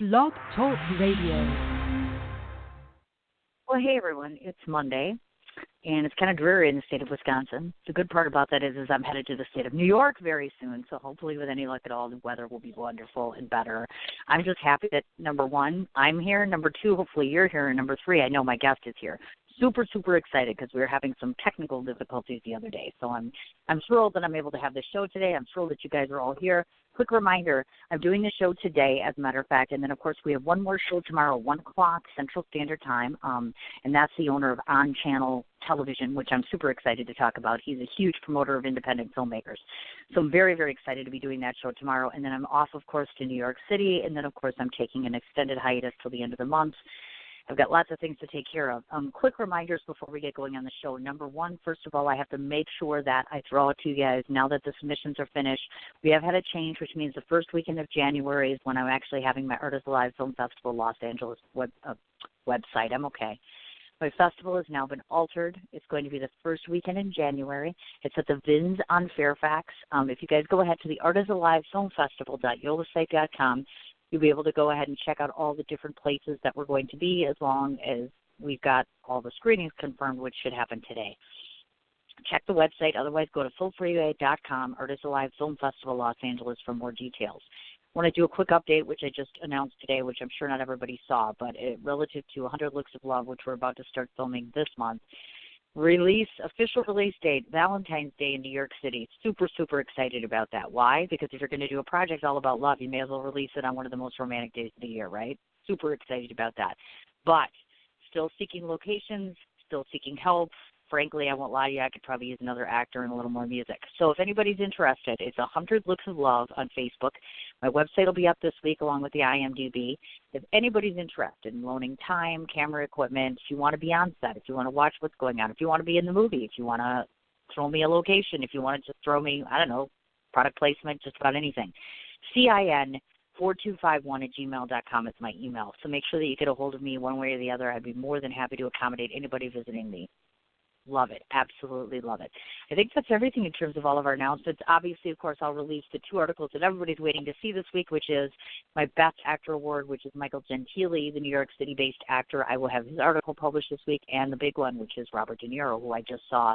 Blog Talk Radio. Well, hey everyone, it's Monday, and it's kind of dreary in the state of Wisconsin. The good part about that is I'm headed to the state of New York very soon, so hopefully with any luck at all, the weather will be wonderful and better. I'm just happy that, number one, I'm here. Number two, hopefully you're here. And number three, I know my guest is here. Super, super excited because we were having some technical difficulties the other day. So I'm thrilled that I'm able to have this show today. I'm thrilled that you guys are all here. Quick reminder, I'm doing the show today, as a matter of fact, and then, of course, we have one more show tomorrow, 1 o'clock Central Standard Time, and that's the owner of On-Channel Television, which I'm super excited to talk about. He's a huge promoter of independent filmmakers. So I'm very, very excited to be doing that show tomorrow, and then I'm off, of course, to New York City, and then, of course, I'm taking an extended hiatus till the end of the month. I've got lots of things to take care of. Quick reminders before we get going on the show. Number one, first of all, I have to make sure that I throw it to you guys now that the submissions are finished. We have had a change, which means the first weekend of January is when I'm actually having my Artists Alive Film Festival Los Angeles website. I'm okay. My festival has now been altered. It's going to be the first weekend in January. It's at the Vins on Fairfax. If you guys go ahead to the artistsalive.yolasite.com, you'll be able to go ahead and check out all the different places that we're going to be as long as we've got all the screenings confirmed, which should happen today. Check the website. Otherwise, go to fullfreeway.com, Artists Alive Film Festival Los Angeles, for more details. I want to do a quick update, which I just announced today, which I'm sure not everybody saw, but relative to 100 Looks of Love, which we're about to start filming this month. Official release date, Valentine's Day in New York City. Super, super excited about that. Why? Because if you're going to do a project all about love, you may as well release it on one of the most romantic days of the year, right? Super excited about that. But still seeking locations, still seeking help. Frankly, I won't lie to you, I could probably use another actor and a little more music. So if anybody's interested, it's 100 Looks of Love on Facebook. My website will be up this week along with the IMDb. If anybody's interested in loaning time, camera equipment, if you want to be on set, if you want to watch what's going on, if you want to be in the movie, if you want to throw me a location, if you want to just throw me, I don't know, product placement, just about anything. CIN4251@gmail.com is my email. So make sure that you get a hold of me one way or the other. I'd be more than happy to accommodate anybody visiting me. Love it. Absolutely love it. I think that's everything in terms of all of our announcements. Obviously, of course, I'll release the two articles that everybody's waiting to see this week, which is my Best Actor Award, which is Michael Gentili, the New York City-based actor. I will have his article published this week, and the big one, which is Robert De Niro, who I just saw,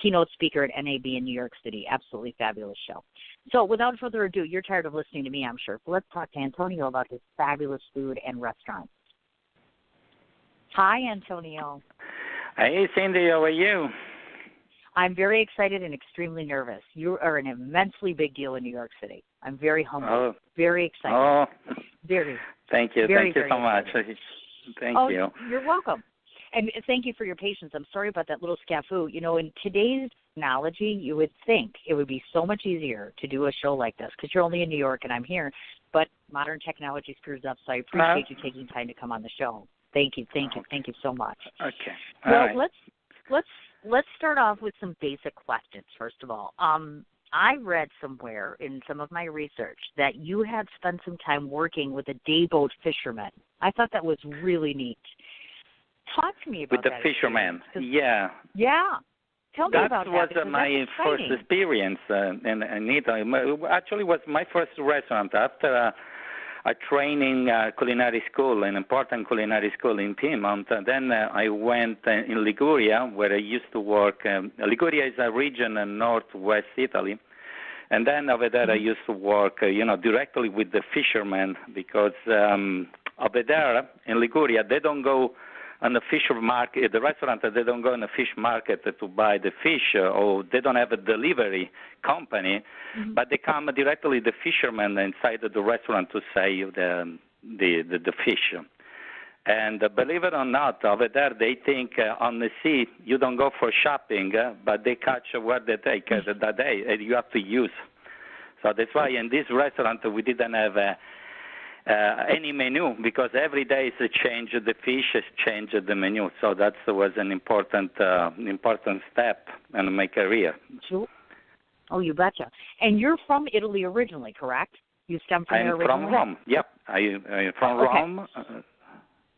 keynote speaker at NAB in New York City. Absolutely fabulous show. So without further ado, you're tired of listening to me, I'm sure. So let's talk to Antonio about his fabulous food and restaurants. Hi, Antonio. Hey, Cindy, how are you? I'm very excited and extremely nervous. You are an immensely big deal in New York City. I'm very humbled, very excited. Oh, very. Thank you. Very, thank you so much. Thank you. You're welcome. And thank you for your patience. I'm sorry about that little snafu. You know, in today's technology, you would think it would be so much easier to do a show like this because you're only in New York and I'm here. But modern technology screws up, so I appreciate you taking time to come on the show. Thank you so much. Okay. Well, let's start off with some basic questions. First of all, I read somewhere in some of my research that you had spent some time working with a day boat fisherman. I thought that was really neat. Talk to me about that. With the fisherman, yeah. Yeah. Tell me about that. That was my first experience, and it actually was my first restaurant after. I trained in culinary school, an important culinary school in Piedmont. And then I went in Liguria, where I used to work. Liguria is a region in northwest Italy. And then over there I used to work, directly with the fishermen because over there in Liguria, they don't go on the fish market, the restaurant, they don't go in the fish market to buy the fish, or they don't have a delivery company, but they come directly the fishermen inside the restaurant to sell the fish. And believe it or not, over there they think on the sea you don't go for shopping, but they catch what they take that day, and you have to use. So that's why in this restaurant we didn't have any menu because every day is change the fish, change the menu. So that was an important step in my career. Sure. Oh, you betcha. And you're from Italy originally, correct? You stem from there originally? I'm from Rome. Yep, I'm from Rome.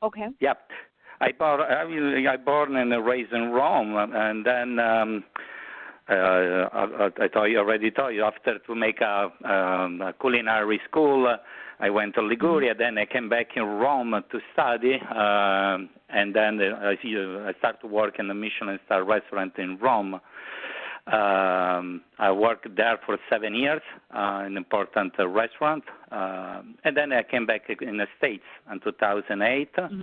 Okay. Yep. I born and raised in Rome, and then I already told you after to make a culinary school. I went to Liguria, then I came back in Rome to study, and then I started to work in the Michelin star restaurant in Rome. I worked there for 7 years, an important restaurant, and then I came back in the States in 2008. Mm-hmm.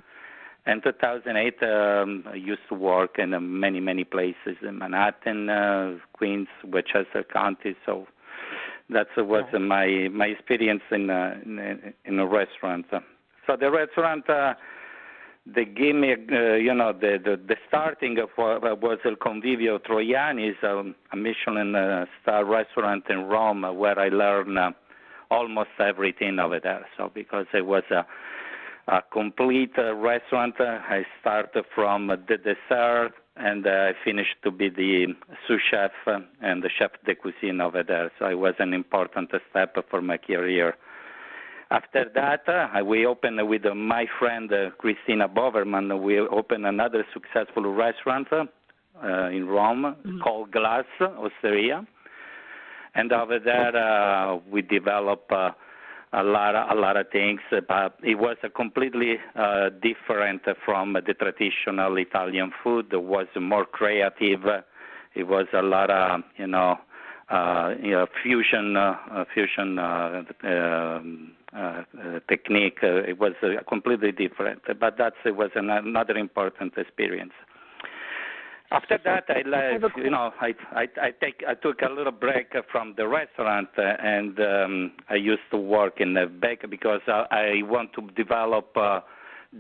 In 2008, I used to work in many, many places in Manhattan, Queens, Westchester County. So that was my experience in a restaurant. So the restaurant, they gave me, the starting of what was Il Convivio Troiani, is a Michelin star restaurant in Rome where I learned almost everything over there. So because it was a complete restaurant, I started from the dessert and I finished to be the sous chef and the chef de cuisine over there. So it was an important step for my career. After that, we opened with my friend Christina Boverman. We opened another successful restaurant in Rome called Glass Osteria, and over there we developed a lot of things. But it was completely different from the traditional Italian food. It was more creative. It was a lot of fusion technique. It was completely different, but it was another important experience. After that, I took a little break from the restaurant, and I used to work in the bakery because I want to develop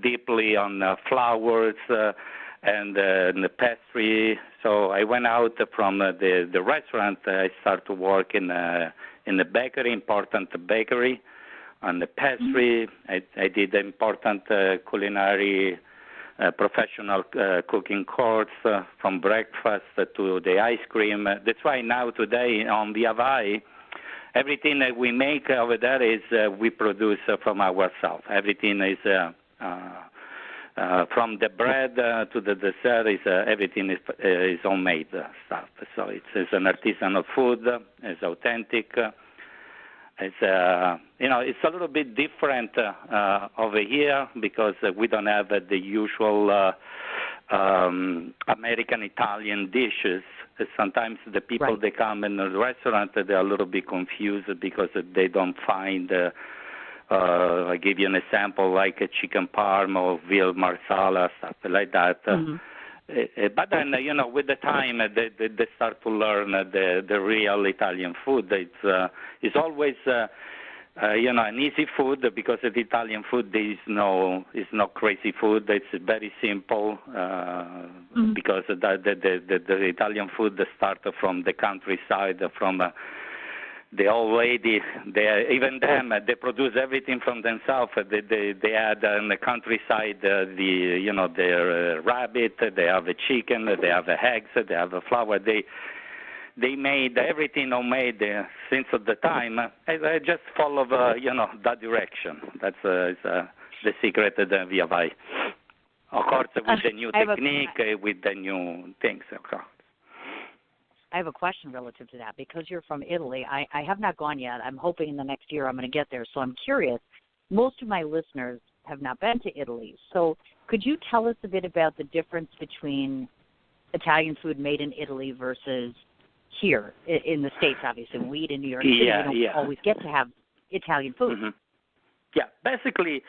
deeply on flours and the pastry. So I went out from the restaurant. I started to work in the bakery, important bakery, on the pastry. I did important culinary professional cooking course from breakfast to the ice cream. That's why now today on Via Vai, everything that we make over there is we produce from ourselves. Everything is from the bread to the dessert, everything is homemade stuff. So it's an artisanal food. It's authentic. It's it's a little bit different over here because we don't have the usual American Italian dishes. Sometimes the people they come in the restaurant, they're a little bit confused because they don't find. I give you an example like a chicken parm or veal marsala, stuff like that. But then, with the time, they start to learn the real Italian food. It's always, an easy food because the Italian food is no crazy food. It's very simple because the Italian food starts from the countryside, from the old lady. They produce everything from themselves. They add in the countryside their rabbit. They have a chicken. They have eggs. They have a flour. They made everything homemade since the time. I just follow that direction. That's the secret of the Via Vai. Of course, with the new technique, with the new things. Of course. I have a question relative to that. Because you're from Italy, I have not gone yet. I'm hoping in the next year I'm going to get there. So I'm curious. Most of my listeners have not been to Italy. So could you tell us a bit about the difference between Italian food made in Italy versus here in the States, obviously? When we eat in New York City, we don't always get to have Italian food. Yeah, basically,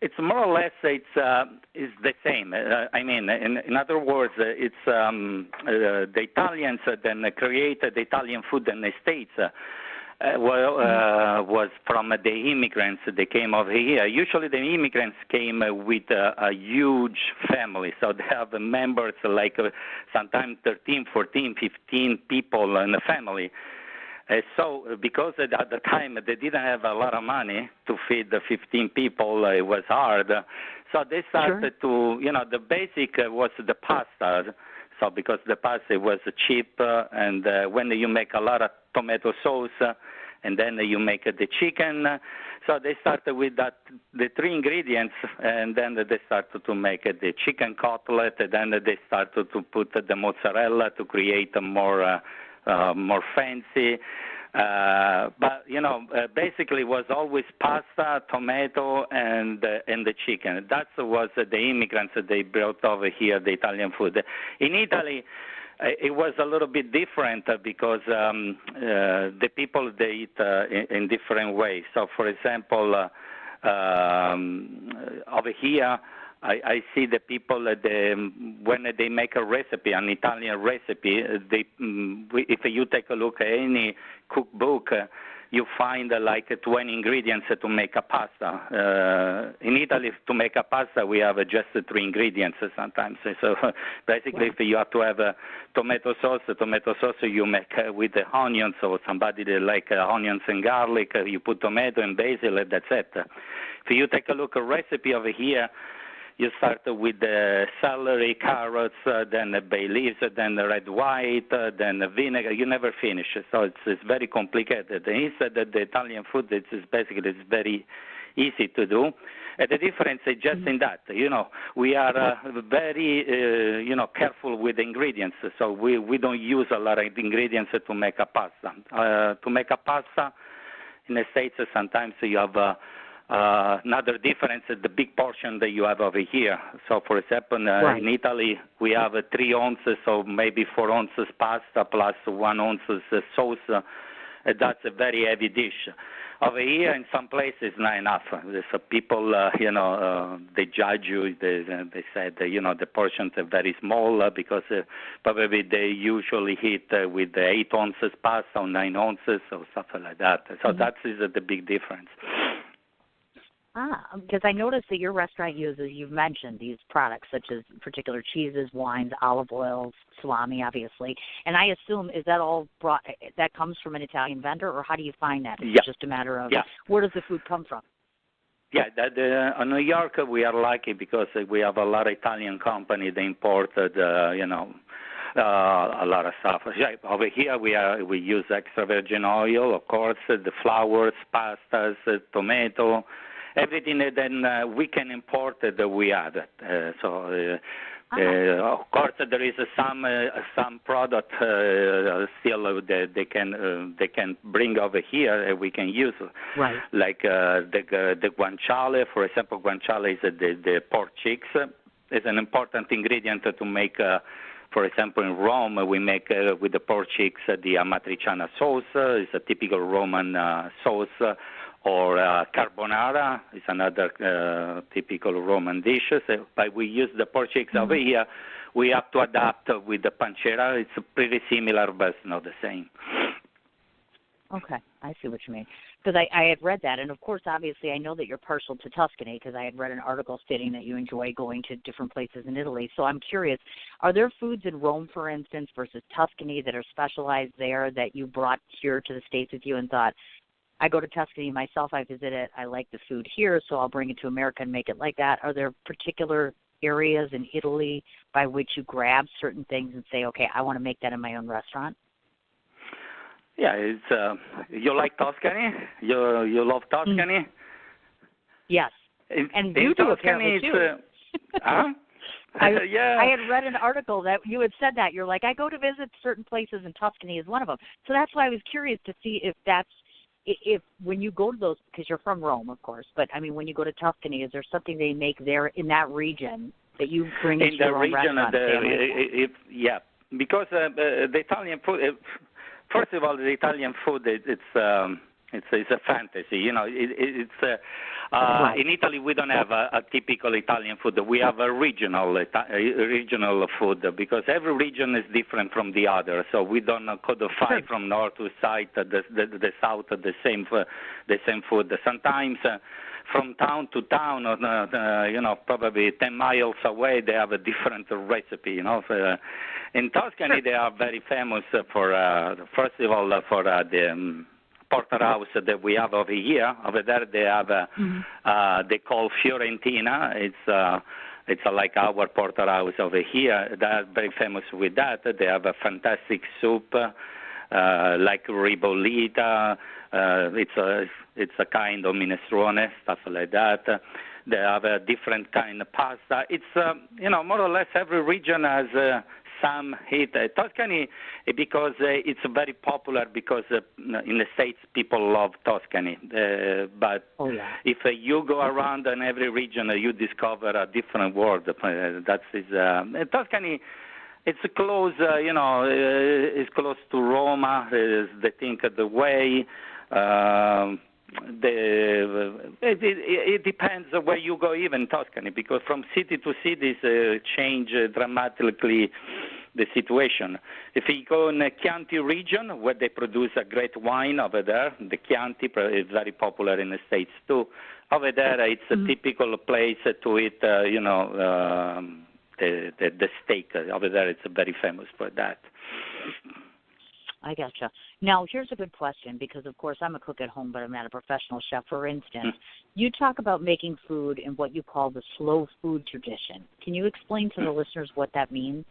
it's more or less is the same. I mean, in other words, it's the Italians then created the Italian food in the States. Was from the immigrants that came over here. Usually the immigrants came with a huge family, so they have members like sometimes 13, 14, 15 people in the family. So because at the time they didn't have a lot of money to feed the 15 people, it was hard. So they started to, the basic was the pasta. So because the pasta was cheap, and when you make a lot of tomato sauce, and then you make the chicken. So they started with the three ingredients, and then they started to make the chicken cutlet, and then they started to put the mozzarella to create a more fancy. But basically, it was always pasta, tomato, and the chicken. That was the immigrants that they brought over here, the Italian food. In Italy, it was a little bit different because the people they eat in different ways. So, for example, over here, I see the people when they make a recipe, an Italian recipe. If you take a look at any cookbook, you find like 20 ingredients to make a pasta. In Italy, to make a pasta, we have just 3 ingredients sometimes. So basically, if you have to have a tomato sauce you make with the onions, or somebody that like onions and garlic, you put tomato and basil, and that's it. If you take a look at a recipe over here, you start with the celery, carrots, then the bay leaves, then the red white, then the vinegar. You never finish. So it's very complicated. And instead, the Italian food it's very easy to do. And the difference is just in that. We are very careful with the ingredients. So we don't use a lot of ingredients to make a pasta. To make a pasta in the States, sometimes you have another difference is the big portion that you have over here. So, for example, in Italy, we have 3 ounces, so maybe 4 ounces pasta plus 1 ounce sauce. That's a very heavy dish. Over here, in some places, not enough. So people, they judge you. They said, the portions are very small because probably they usually eat with 8 ounces pasta or 9 ounces or something like that. So that is the big difference. Because I noticed that your restaurant uses, you've mentioned, these products such as particular cheeses, wines, olive oils, salami, obviously. And I assume, is that all that comes from an Italian vendor, or how do you find that? Is it just a matter of where does the food come from? Yeah, in New York we are lucky because we have a lot of Italian company that imported, a lot of stuff. Over here we use extra virgin oil, of course, the flours, pastas, tomato. Everything that then we can import that we add. Of course, there is some product still that they can bring over here and we can use, like the guanciale. For example, guanciale is the pork cheeks. It's an important ingredient to make. For example, in Rome, we make with the pork cheeks the amatriciana sauce. It's a typical Roman sauce. Or carbonara is another typical Roman dish. But we use the pork cheeks over here. We have to adapt with the pancetta. It's pretty similar, but it's not the same. Okay, I see what you mean. Because I had read that, and of course, obviously, I know that you're partial to Tuscany because I had read an article stating that you enjoy going to different places in Italy. So I'm curious, are there foods in Rome, for instance, versus Tuscany that are specialized there that you brought here to the States with you and thought, I go to Tuscany myself, I visit it, I like the food here, so I'll bring it to America and make it like that? Are there particular areas in Italy by which you grab certain things and say, okay, I want to make that in my own restaurant? Yeah, it's you like Tuscany? You love Tuscany? Yes, and you do apparently too. I had read an article that you had said that. You're like, I go to visit certain places and Tuscany is one of them. So that's why I was curious to see if when you go to those, because you're from Rome, of course, but I mean, when you go to Tuscany, is there something they make there in that region that you bring into your own restaurant? Yeah, because the Italian food. First of all, the Italian food it's a fantasy. In Italy we don't have a typical Italian food. We have a regional food because every region is different from the other. So we don't codify from north to south the same food. Sometimes from town to town, probably 10 miles away, they have a different recipe. In Tuscany, they are very famous for, first of all, for the porterhouse that we have over here. Over there, they have they call Fiorentina. It's like our porterhouse over here. They are very famous with that. They have a fantastic soup, like ribollita. It's a kind of minestrone, stuff like that. They have a different kind of pasta. It's more or less every region has some hate Tuscany because it's very popular because in the States people love Tuscany. But if you go around in every region, you discover a different world. That is Tuscany. It's close, it's close to Roma. They think the way. It depends where you go, even Tuscany, because from city to city change dramatically the situation. If you go in the Chianti region, where they produce a great wine over there, the Chianti is very popular in the States too. Over there, it's a typical place to eat, the steak. Over there, it's very famous for that. I gotcha. Now, here's a good question because, of course, I'm a cook at home, but I'm not a professional chef. For instance, you talk about making food in what you call the slow food tradition. Can you explain to the listeners what that means?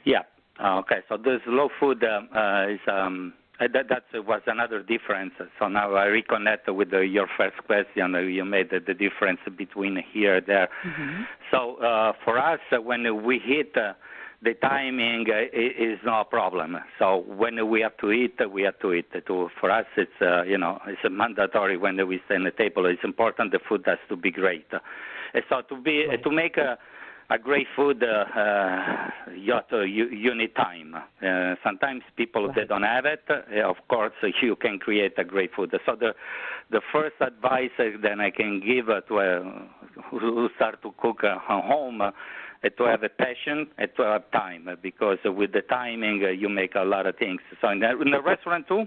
Yeah. Okay. So the slow food is that was another difference. So now I reconnect with your first question. You made the difference between here and there. So for us, when we hit the timing is no problem. So when we have to eat, we have to eat. For us, it's it's mandatory when we stay on the table. It's important. The food has to be great. So to make a great food, you need time. Sometimes people they don't have it. Of course, you can create a great food. So the first advice then I can give to who start to cook at home. To have a passion and to have time, because with the timing you make a lot of things. So in the restaurant too,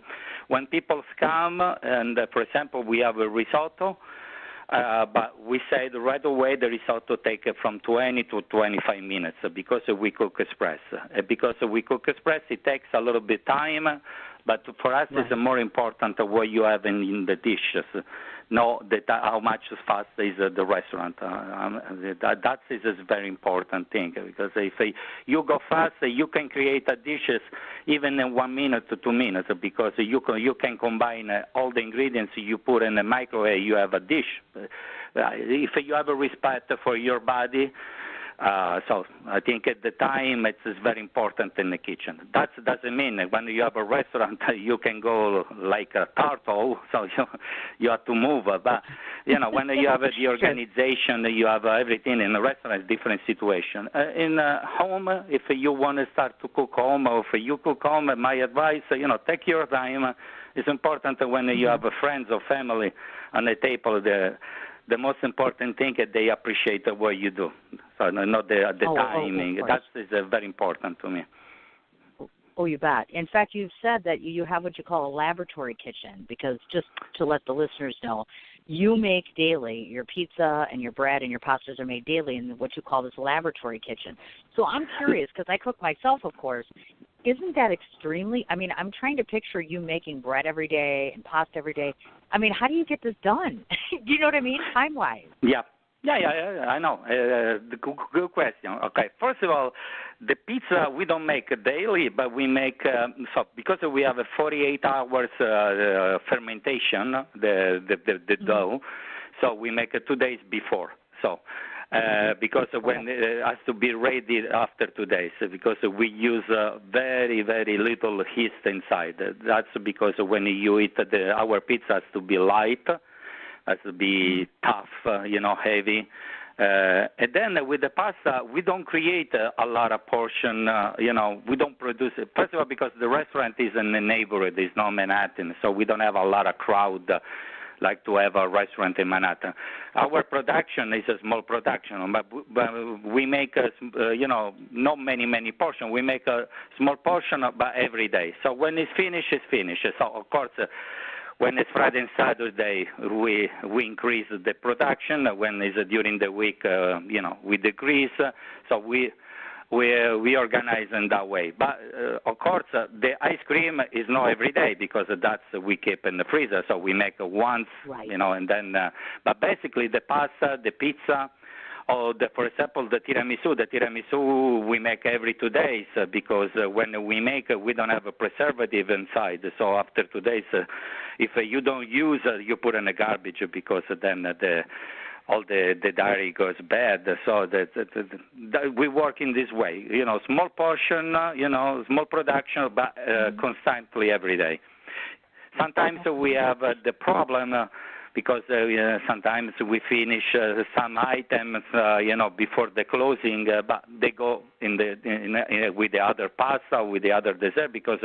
when people come and for example we have a risotto, but we said right away the risotto take from 20 to 25 minutes because we cook express. Because we cook express, it takes a little bit time, but for us it's more important what you have in the dishes. Know that how much fast is the restaurant. That is a very important thing because if you go fast, you can create dishes even in 1 minute to 2 minutes because you can combine all the ingredients you put in the microwave. You have a dish. If you have a respect for your body. So I think at the time it's very important in the kitchen. That doesn't mean when you have a restaurant you can go like a turtle, so you have to move. But when you have the organization, you have everything in a restaurant, it's a different situation. In home, if you want to start to cook home, or if you cook home, my advice, take your time. It's important when you have friends or family on the table. The most important thing is they appreciate what you do. So not the timing. That is very important to me. Oh, you bet. In fact, you've said that you have what you call a laboratory kitchen because just to let the listeners know, you make daily. Your pizza and your bread and your pastas are made daily in what you call this laboratory kitchen. So I'm curious because I cook myself, of course. Isn't that extremely? I mean, I'm trying to picture you making bread every day and pasta every day. I mean, how do you get this done? Do you know what I mean, time-wise? Yeah, I know. Good question. Okay, first of all, the pizza we don't make daily, but we make so because we have a 48 hours fermentation, the dough, so we make it 2 days before. So. Because when it has to be ready after 2 days, because we use very, very little yeast inside. That's because when you eat, our pizza has to be light, has to be tough, heavy. And then with the pasta, we don't create a lot of portion, we don't produce it. First of all, because the restaurant is in the neighborhood, it's not Manhattan, so we don't have a lot of crowd like to have a restaurant in Manhattan. Our production is a small production, but we make, not many portions. We make a small portion, but every day. So when it's finished, it's finished. So, of course, when it's Friday and Saturday, we increase the production. When it's during the week, we decrease. So we organize in that way. But, of course, the ice cream is not every day because that's we keep in the freezer. So we make it once, and then. But basically, the pasta, the pizza, or for example, the tiramisu. The tiramisu we make every 2 days because when we make it, we don't have a preservative inside. So after 2 days, if you don't use it, you put in the garbage because then all the dairy goes bad. So we work in this way, small portion, small production, but constantly every day. Sometimes we have the problem because sometimes we finish some items, before the closing, but they go with the other pasta, with the other dessert, because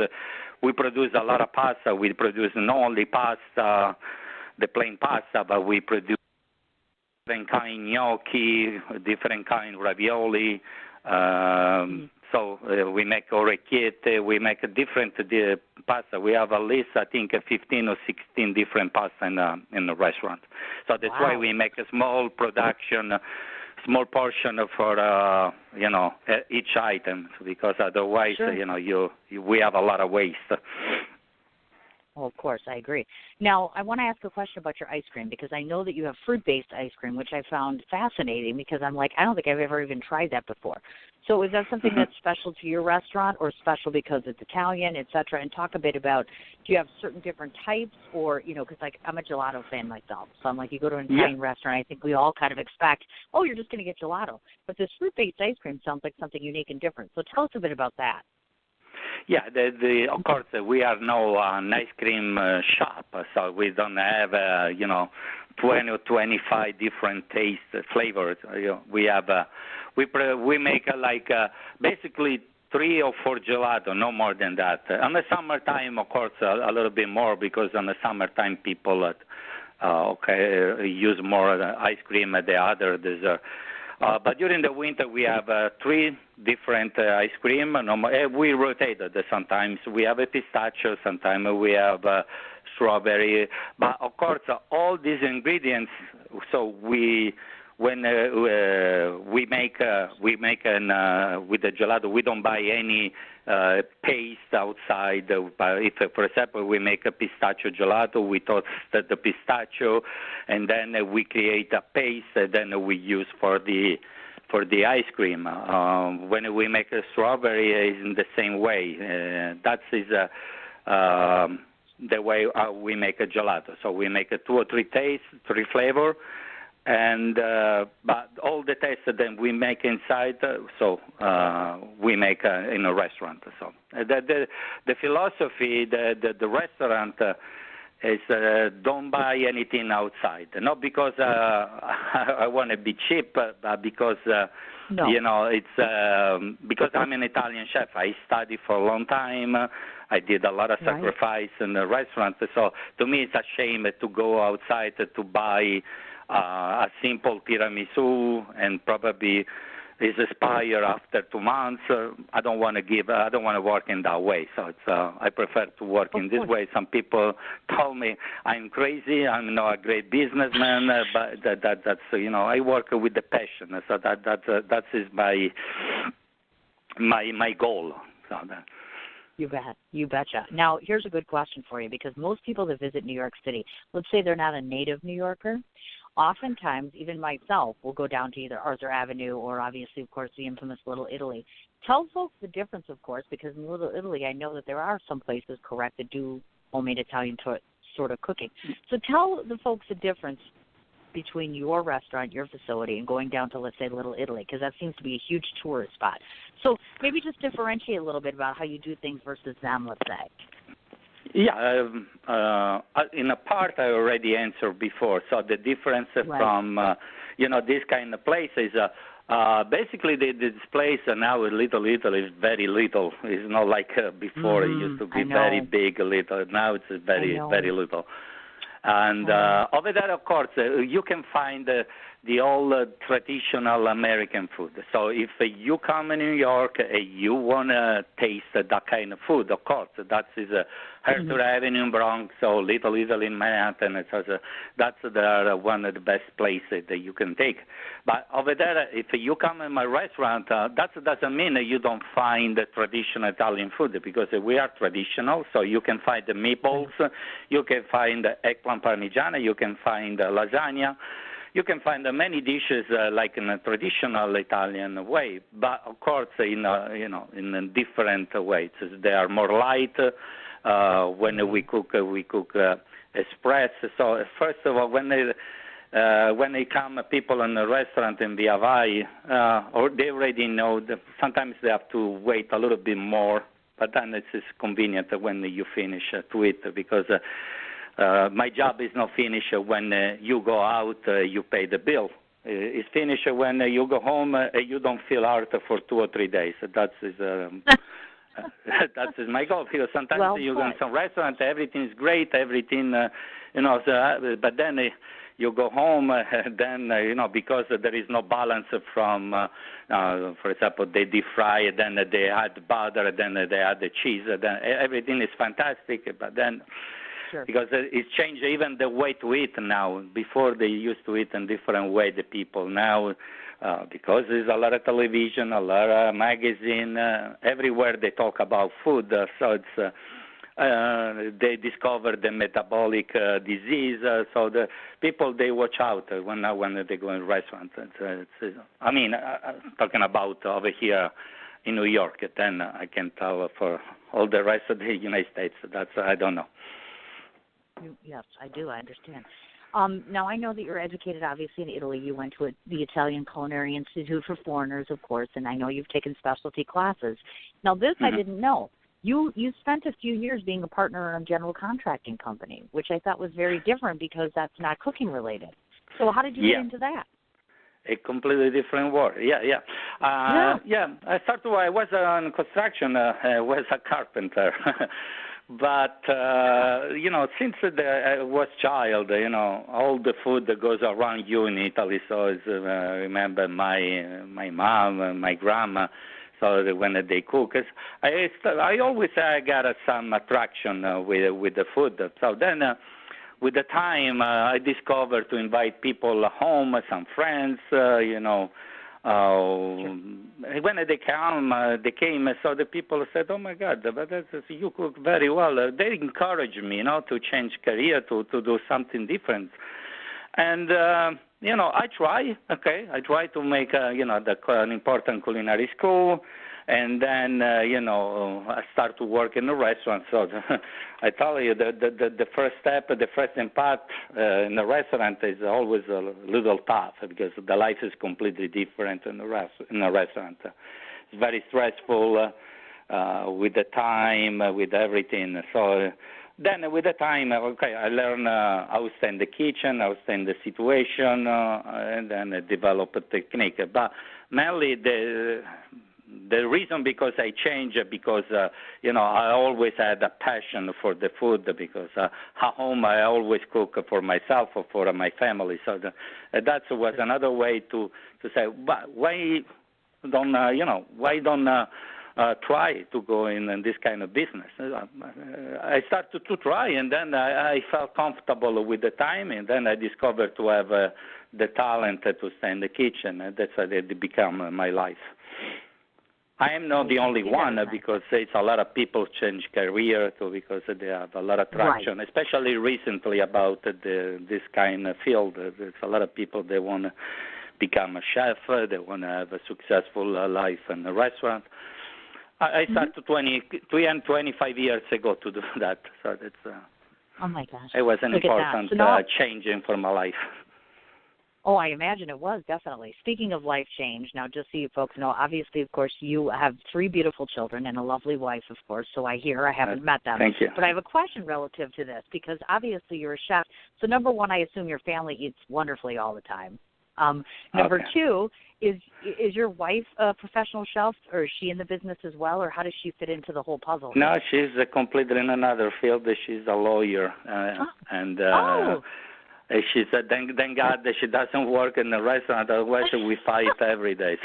we produce a lot of pasta. We produce not only pasta, the plain pasta, but we produce different kind gnocchi, different kind ravioli. So we make orecchiette, we make a different pasta. We have at least, I think, 15 or 16 different pasta in the restaurant. So that's why we make a small production, small portion for each item, because otherwise, we have a lot of waste. Well, of course, I agree. Now, I want to ask a question about your ice cream, because I know that you have fruit-based ice cream, which I found fascinating, because I'm like, I don't think I've ever even tried that before. So is that something that's special to your restaurant, or special because it's Italian, et cetera? And talk a bit about, do you have certain different types, or, because I'm a gelato fan myself. So I'm like, you go to an Italian restaurant, I think we all kind of expect, oh, you're just going to get gelato. But this fruit-based ice cream sounds like something unique and different. So tell us a bit about that. Yeah, of course, we are now an ice cream shop, so we don't have, 20 or 25 different taste flavors. We have, we make basically 3 or 4 gelato, no more than that. On the summertime, of course, a little bit more, because on the summertime people use more ice cream than the other dessert. But during the winter, we have 3 different ice cream. We rotate it. Sometimes we have a pistachio, sometimes we have strawberry. But, of course, all these ingredients, so when we make with the gelato, we don't buy any paste outside. If, for example, we make a pistachio gelato, we toast the pistachio, and then we create a paste that then we use for the ice cream. When we make a strawberry, it's in the same way. That is the way we make a gelato. So we make 2 or 3 tastes, 3 flavor. And but all the tests then we make inside, we make in a restaurant. So the philosophy, the restaurant is don't buy anything outside. Not because I want to be cheap, but because it's because I'm an Italian chef. I studied for a long time. I did a lot of sacrifice in the restaurant. So to me, it's a shame to go outside to buy a simple tiramisu and probably is expired after 2 months. I don't want to work in that way. So I prefer to work in this way. Some people tell me I'm crazy. I'm not a great businessman, but that's I work with the passion. So that is my goal. So You bet. You betcha. Now, here's a good question for you, because most people that visit New York City, let's say they're not a native New Yorker, oftentimes, even myself, will go down to either Arthur Avenue or obviously, of course, the infamous Little Italy. Tell folks the difference, of course, because in Little Italy, I know that there are some places, correct, that do homemade Italian sort of cooking. So tell the folks the difference between your restaurant, your facility, and going down to, let's say, Little Italy, because that seems to be a huge tourist spot. So maybe just differentiate a little bit about how you do things versus them, let's say. Yeah, in a part I already answered before. So the difference from, this kind of places, basically this place now Little Italy is very little. It's not like before. It used to be very big, little. Now it's very, very little. And over there, of course, you can find the old traditional American food. So if you come in New York and you want to taste that kind of food, of course, that is Arthur Avenue in Bronx or Little Italy in Manhattan. That's one of the best places that you can take. But over there, if you come in my restaurant, that doesn't mean that you don't find traditional Italian food, because we are traditional. So you can find the meatballs, you can find eggplant parmigiana, you can find lasagna. You can find many dishes like in a traditional Italian way, but of course in a different way. They are more light. When we cook express. So first of all, when when they come, people in the restaurant in the Hawaii, or they already know that sometimes they have to wait a little bit more, but then it's convenient when you finish to eat, because my job is not finished when you go out, you pay the bill. It's finished when you go home, you don't feel hurt for 2 or 3 days. That is that is my goal, because sometimes you go in some restaurant, everything is great, everything, but then you go home, then, because there is no balance from, for example, they deep fry, then they add butter, then they add the cheese, then everything is fantastic, but then, sure. Because it's changed even the way to eat now. Before they used to eat in different way, the people now, because there's a lot of television, a lot of magazine, everywhere they talk about food, so it's, they discover the metabolic disease, so the people, they watch out when they go in restaurants. I'm talking about over here in New York, then I can tell for all the rest of the United States. That's, I don't know. Yes, I do. I understand. Now, I know that you're educated, obviously, in Italy. You went to the Italian Culinary Institute for Foreigners, of course, and I know you've taken specialty classes. Now, this I didn't know. You spent a few years being a partner in a general contracting company, which I thought was very different because that's not cooking related. So how did you get into that? A completely different world. Yeah. I started. I was in construction. I was a carpenter. But, since I was child, all the food that goes around you in Italy, so I remember my mom, my grandma, so when they cook, I always got some attraction with the food. So then with the time, I discovered to invite people home, some friends, when they came, so the people said, "Oh my God, but you cook very well." They encouraged me, to change career, to do something different. And I try. Okay, I try to make an important culinary school. And then, I start to work in the restaurant. So I tell you, the first step, the first impact in the restaurant is always a little tough, because the life is completely different in the restaurant. It's very stressful with the time, with everything. So then with the time, I learn how to stay in the kitchen, how to stay in the situation, and then I develop a technique. But mainly the reason because I changed, because, I always had a passion for the food, because at home I always cook for myself or for my family. So that was another way to say, why don't try to go in this kind of business? I started to try, and then I felt comfortable with the time, and then I discovered to have the talent to stay in the kitchen, and that's how it became my life. I am not the only one, because it's a lot of people change career too, because they have a lot of traction, especially recently about this kind of field. There's a lot of people, they want to become a chef, they want to have a successful life in a restaurant. I started 25 years ago to do that, so that's. Oh my gosh! It was an important change for my life. Oh, I imagine it was, definitely. Speaking of life change, now just so you folks know, obviously, of course, you have 3 beautiful children and a lovely wife, of course, so I haven't met them. Thank you. But I have a question relative to this, because obviously you're a chef. So number one, I assume your family eats wonderfully all the time. Number two, is your wife a professional chef, or is she in the business as well, or how does she fit into the whole puzzle? No, she's completely in another field. She's a lawyer, and she said, thank God that she doesn't work in the restaurant, otherwise we fight every day.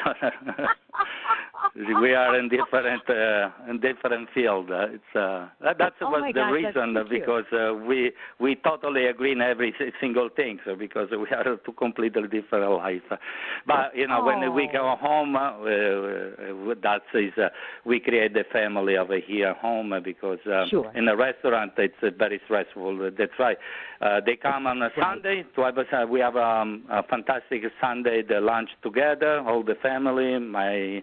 We are in different field. That was the reason, because we totally agree in every single thing, because we are two completely different life. But when we go home, we create the family over here home, because in a restaurant it's very stressful. That's right. They come on a Sunday to have we have a fantastic Sunday the lunch together, all the family, my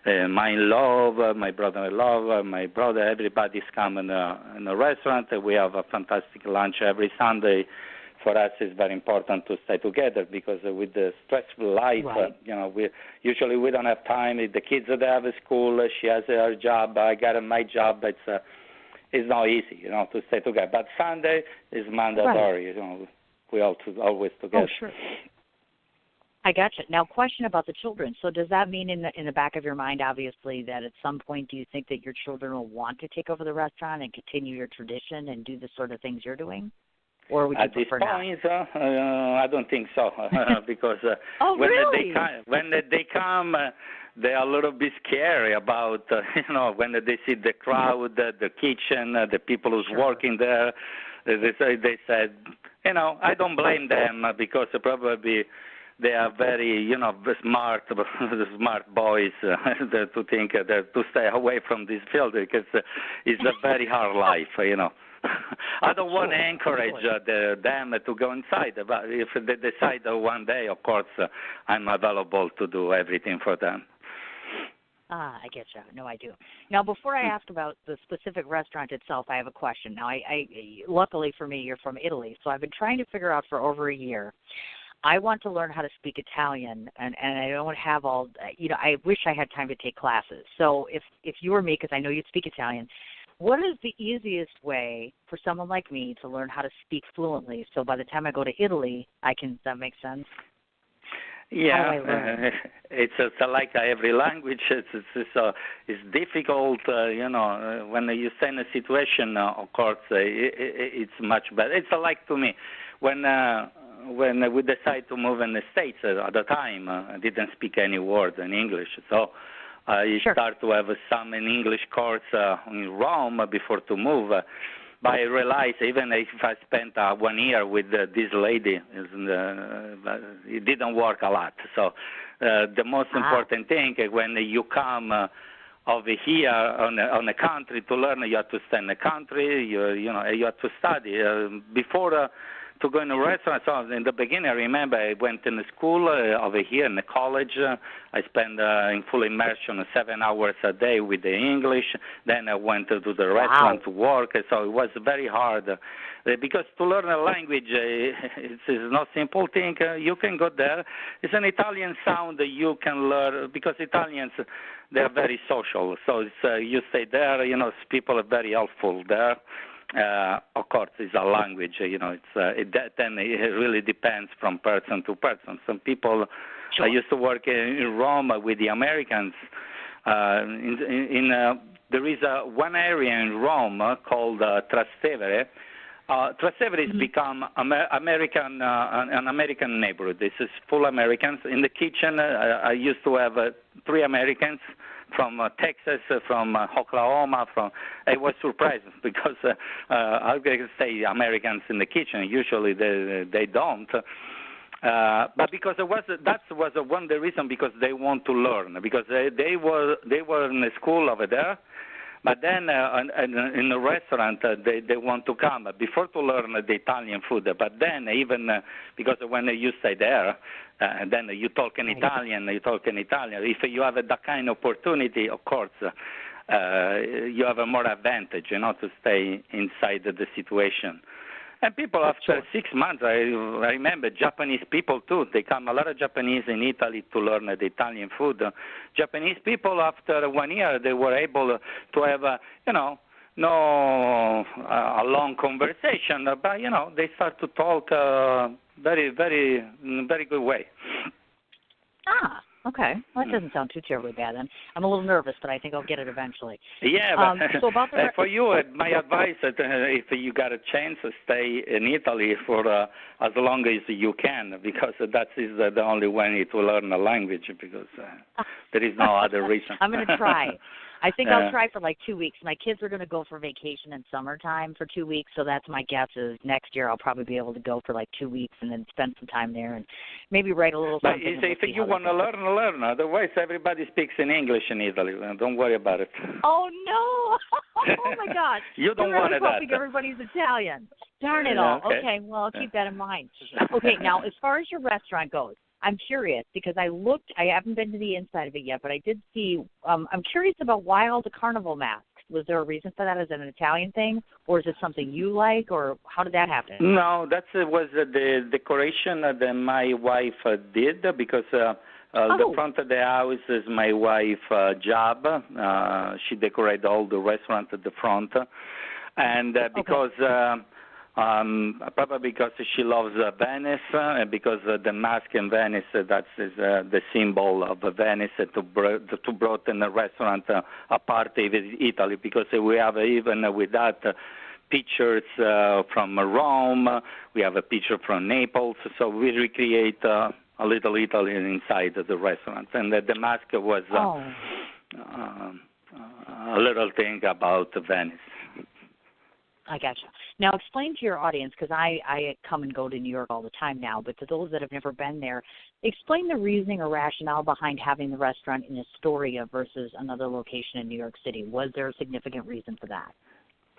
in-law, my brother-in-law, my brother, everybody's come in a restaurant. We have a fantastic lunch every Sunday. for us it's very important to stay together because with the stressful life, Right. we don't have time. The kids they have a school, she has her job, I got my job. It's not easy, to stay together. But Sunday is mandatory. Right. We always together. Oh, sure. I gotcha. Now, question about the children. So does that mean in the back of your mind, obviously, that at some point do you think that your children will want to take over the restaurant and continue your tradition and do the sort of things you're doing? Or would you At this prefer point, I don't think so, because oh, when really? they come, they are a little bit scary about, when they see the crowd, the kitchen, the people who's Sure. working there. They said, I don't blame them because probably they are very, smart boys to think that to stay away from this field because it's a very hard life, I don't want to encourage them to go inside, but if they decide one day, of course, I'm available to do everything for them. I get you. No, I do. Now, before I ask about the specific restaurant itself, I have a question. Now, I luckily for me, you're from Italy, so I've been trying to figure out for over a year. I want to learn how to speak Italian, and I don't have all, I wish I had time to take classes. So if you were me, because I know you speak Italian, what is the easiest way for someone like me to learn how to speak fluently? So by the time I go to Italy, does that make sense? Yeah, it's like every language. It's difficult, when you stay in a situation, of course, it's much better. It's like to me, when we decided to move in the States at the time, I didn't speak any word in English, so I started to have some in English course in Rome before to move. But I realized even if I spent 1 year with this lady, it didn't work a lot. So the most important thing when you come over here on the country to learn, you have to stay in the country. You have to study before. To go in a restaurant, so in the beginning, I remember I went in the school over here in the college. I spent in full immersion 7 hours a day with the English. Then I went to the restaurant to work. So it was very hard because to learn a language, it's not simple thing. You can go there. It's an Italian sound that you can learn because Italians, they are very social. So you stay there, people are very helpful there. Of course, it's a language. Then it really depends from person to person. Some people. I used to work in Rome with the Americans. There is one area in Rome called Trastevere. Trastevere has become an American neighborhood. This is full Americans. In the kitchen, I used to have 3 Americans from Texas, from Oklahoma. I was surprised because I can say Americans in the kitchen. Usually they don't. But because that was one of the reasons because they want to learn because they were in the school over there. But then in the restaurant, they want to come before to learn the Italian food. But then even because when you stay there, then you talk in Italian, If you have that kind of opportunity, of course, you have a more advantage, to stay inside the situation. And people after 6 months, I remember Japanese people too. They come a lot of Japanese in Italy to learn the Italian food. Japanese people after 1 year they were able to have a long conversation, but they start to talk very very very good way. Okay. Well, that doesn't sound too terribly bad then. I'm a little nervous, but I think I'll get it eventually. Yeah, but so about for you, my advice is if you got a chance, stay in Italy for as long as you can, because that is the only way to learn a language, because there is no other reason. I'm going to try. I think I'll try for like 2 weeks. My kids are going to go for vacation in summertime for 2 weeks, so that's my guess is next year I'll probably be able to go for like 2 weeks and then spend some time there and maybe write a little something. But if you want to learn. Otherwise, everybody speaks in English in Italy. Don't worry about it. Oh, no. Oh, my gosh. You don't want that. I think everybody's Italian. Darn it all. Okay, well, I'll keep that in mind. Okay, now, as far as your restaurant goes, I'm curious because I haven't been to the inside of it yet, but I did see, I'm curious about why all the carnival masks. Was there a reason for that? Is it an Italian thing, or is it something you like, or how did that happen? No, that was the decoration that my wife did because the front of the house is my wife's job. She decorated all the restaurant at the front, and because. Probably because she loves Venice, and because the mask in Venice, that's the symbol of Venice to bring the restaurant apart with Italy, because we have even with that pictures from Rome, we have a picture from Naples, so we recreate a little Italy inside the restaurant, and the mask was a little thing about Venice. I gotcha. Now, explain to your audience, because I come and go to New York all the time now, but to those that have never been there, explain the reasoning or rationale behind having the restaurant in Astoria versus another location in New York City. Was there a significant reason for that?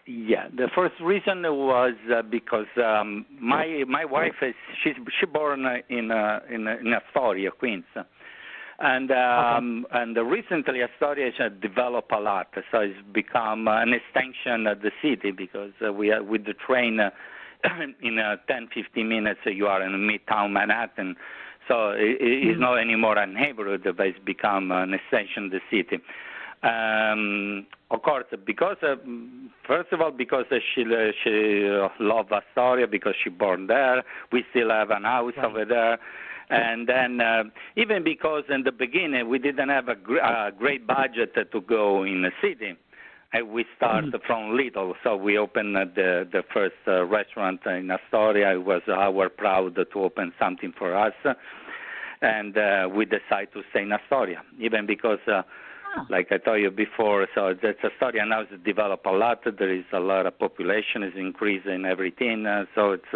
Yeah, the first reason was because my wife she born in Astoria, Queens. And recently Astoria has developed a lot, so it's become an extension of the city, because we are with the train in 10-15 minutes you are in Midtown Manhattan, so it's not anymore a neighborhood, but it's become an extension of the city. Of course, because first of all, because she loves Astoria, because she born there, we still have an house over there. And then even because in the beginning we didn't have a great budget to go in the city, we started from little. So we opened the first restaurant in Astoria. It was our proud to open something for us, and we decided to stay in Astoria, even because, like I told you before, so that's Astoria now has developed a lot. There is a lot of population is increasing everything, so it's.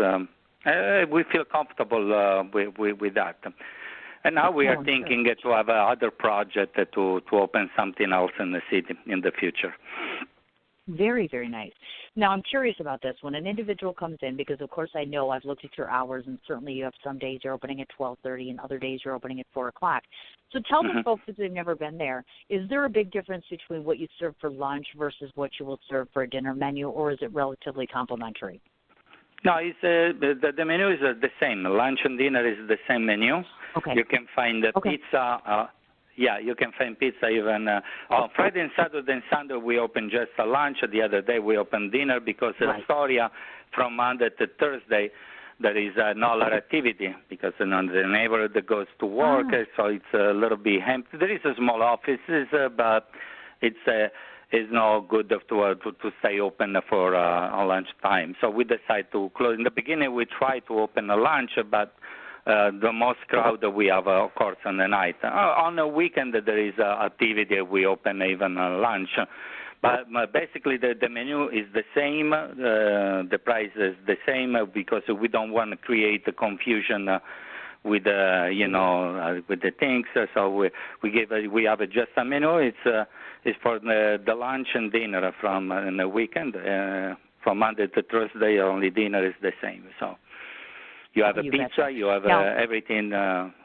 We feel comfortable with that. And now we are thinking to have other project to open something else in the city in the future. Very, very nice. Now, I'm curious about this. When an individual comes in, because, of course, I know I've looked at your hours, and certainly you have some days you're opening at 12:30 and other days you're opening at 4 o'clock. So tell the folks that they've never been there, is there a big difference between what you serve for lunch versus what you will serve for a dinner menu, or is it relatively complimentary? No, it's the menu is the same. Lunch and dinner is the same menu. Okay. You can find pizza. You can find pizza even on Friday and Saturday and Sunday we open just a lunch. The other day we open dinner, because in Astoria from Monday to Thursday there is no lot of activity, because the neighborhood goes to work, so it's a little bit empty. There is a small offices, but it's not good to stay open for lunch time. So we decide to close. In the beginning, we try to open a lunch, but the most crowd we have, of course, on the night. On the weekend, there is activity. We open even lunch. But basically, the menu is the same. The price is the same, because we don't want to create a confusion with with the things. So we have just a menu. It's for the lunch and dinner from in the weekend. From Monday to Thursday, only dinner is the same. So you have a pizza, you have everything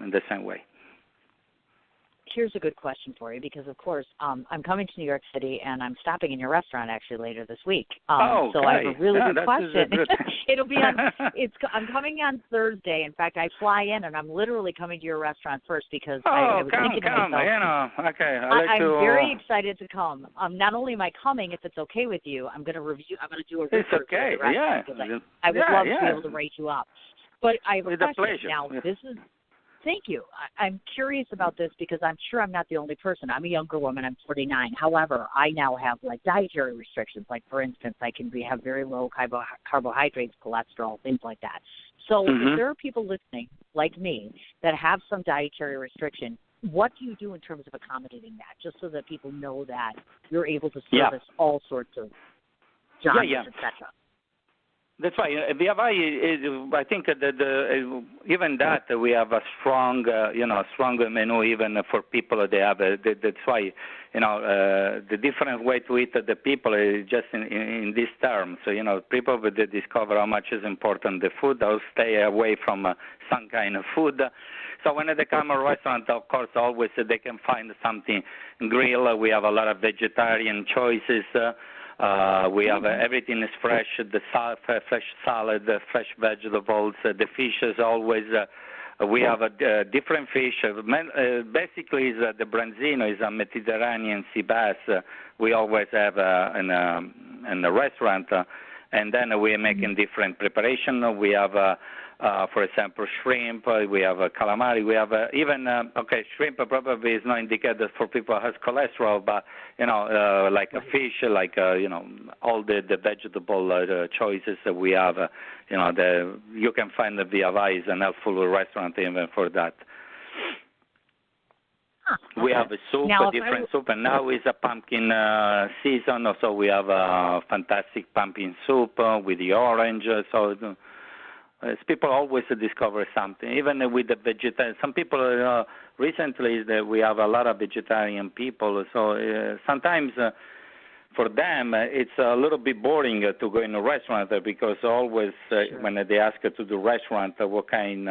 in the same way. Here's a good question for you, because, of course, I'm coming to New York City, and I'm stopping in your restaurant actually later this week. So I have a really good question. It'll be I'm coming on Thursday. In fact, I fly in, and I'm literally coming to your restaurant first, because I was thinking to myself, I'm very excited to come. Not only am I coming, if it's okay with you, I'm going to review. I'm going to do a review. It's okay. Of the restaurant, I would love to be able to rate you up. But I have a question. Pleasure. Now, this is. Thank you. I'm curious about this, because I'm sure I'm not the only person. I'm a younger woman. I'm 49. However, I now have dietary restrictions. Like, for instance, I can have very low carbohydrates, cholesterol, things like that. So if there are people listening like me that have some dietary restriction, what do you do in terms of accommodating that, just so that people know that you're able to service all sorts of genres, et cetera? That's right. I think that even that we have a strong, stronger menu even for people that have. That's why, the different way to eat the people is just in this term. So people will discover how much is important the food. They'll stay away from some kind of food. So when they come to a restaurant, of course, always they can find something grill. We have a lot of vegetarian choices. We have everything is fresh, fresh salad, fresh vegetables. The fish is always. We have a different fish. Basically, the branzino is a Mediterranean sea bass. We always have in a restaurant, and then we are making different preparation. We have, for example, shrimp. We have calamari. We have even shrimp probably is not indicated for people who has cholesterol, but like a fish, like all the vegetable choices that we have. You can find the Via Vai is an helpful restaurant even for that. We have a soup, a different soup, and now is a pumpkin season, so we have a fantastic pumpkin soup with the orange. So people always discover something, even with the vegetarian. Some people recently we have a lot of vegetarian people, so sometimes. For them, it's a little bit boring to go in a restaurant because always when they ask to the restaurant what kind,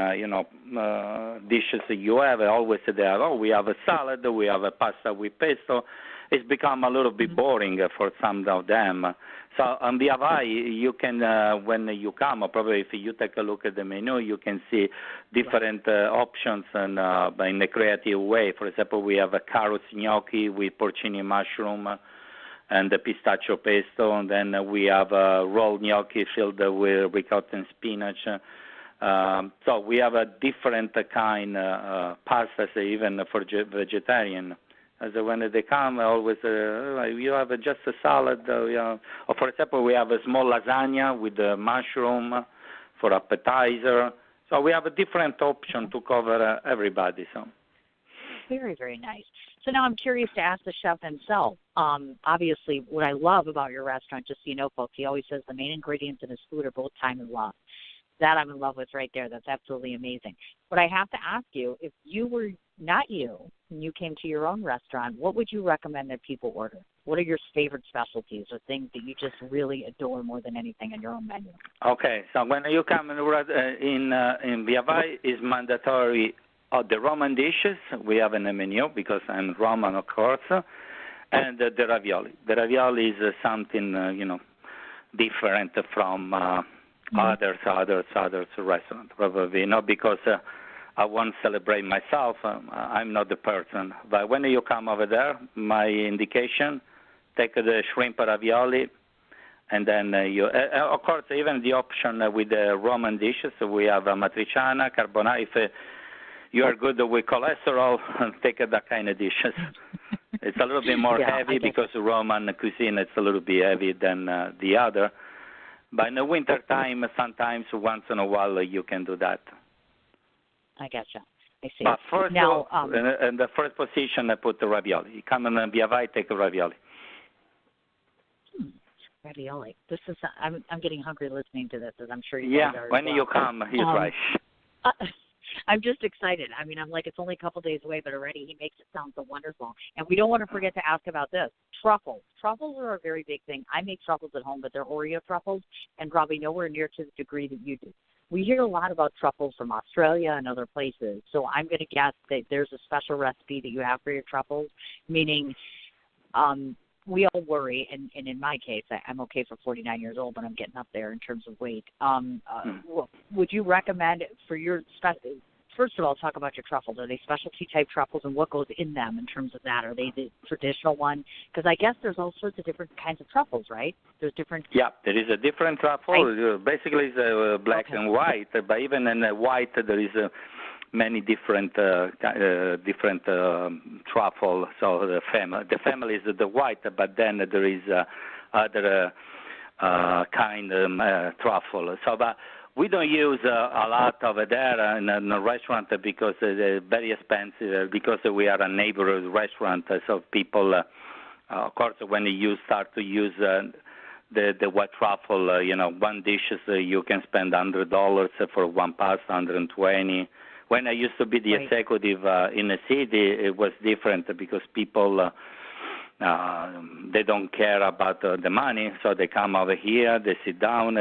dishes you have, always they have, we have a salad, we have a pasta with pesto. It's become a little bit boring for some of them. So on Via Vai, you can, when you come, or probably if you take a look at the menu, you can see different options and in a creative way. For example, we have a carrot gnocchi with porcini mushroom, and the pistachio pesto, and then we have rolled gnocchi filled with ricotta and spinach. So we have a different kind of pastas, even for vegetarian. As when they come, always you have just a salad. Or for example, we have a small lasagna with mushroom for appetizer. So we have a different option to cover everybody. So. Very, very nice. So now I'm curious to ask the chef himself. Obviously, what I love about your restaurant, just so you know, folks, he always says the main ingredients in his food are both time and love. That I'm in love with right there. That's absolutely amazing. But I have to ask you, if you were not you and you came to your own restaurant, what would you recommend that people order? What are your favorite specialties or things that you just really adore more than anything on your own menu? Okay, so when you come in Via Vai, is mandatory. The Roman dishes we have in the menu because I'm Roman, of course, and the ravioli. The ravioli is something different from others restaurants. Probably not because I won't celebrate myself. I'm not the person. But when you come over there, my indication: take the shrimp ravioli, and then you. Of course, even the option with the Roman dishes, we have matriciana, carbonara. If you are good with cholesterol, take that kind of dishes. It's a little bit more heavy because Roman cuisine is a little bit heavy than the other. But in the winter time, sometimes once in a while you can do that. I gotcha. I see. But first, now, in the first position, I put the ravioli. You come in Via Vai, take a ravioli. Ravioli. This is. I'm getting hungry listening to this, as I'm sure you guys are. Yeah, when you come, he's right. I'm just excited. I mean, I'm like, it's only a couple days away, but already he makes it sound so wonderful. And we don't want to forget to ask about this. Truffles. Truffles are a very big thing. I make truffles at home, but they're Oreo truffles, and probably nowhere near to the degree that you do. We hear a lot about truffles from Australia and other places, so I'm going to guess that there's a special recipe that you have for your truffles, meaning we all worry, and in my case, I'm okay for 49 years old, but I'm getting up there in terms of weight. Would you recommend for your first of all, talk about your truffles. Are they specialty type truffles, and what goes in them in terms of that? Are they the traditional one? Because I guess there's all sorts of different kinds of truffles, right? There's different. Yeah, there is a different truffle. Basically, it's black and white, but even in the white, there is many different truffle. So the family is the white, but then there is other kind of truffle. So, but we don't use a lot over there in a restaurant because they're very expensive. Because we are a neighborhood restaurant, so people, of course, when you start to use the white truffle, one dish you can spend $100 for one pasta, $120. When I used to be the executive in the city, it was different because people They don't care about the money, so they come over here, they sit down,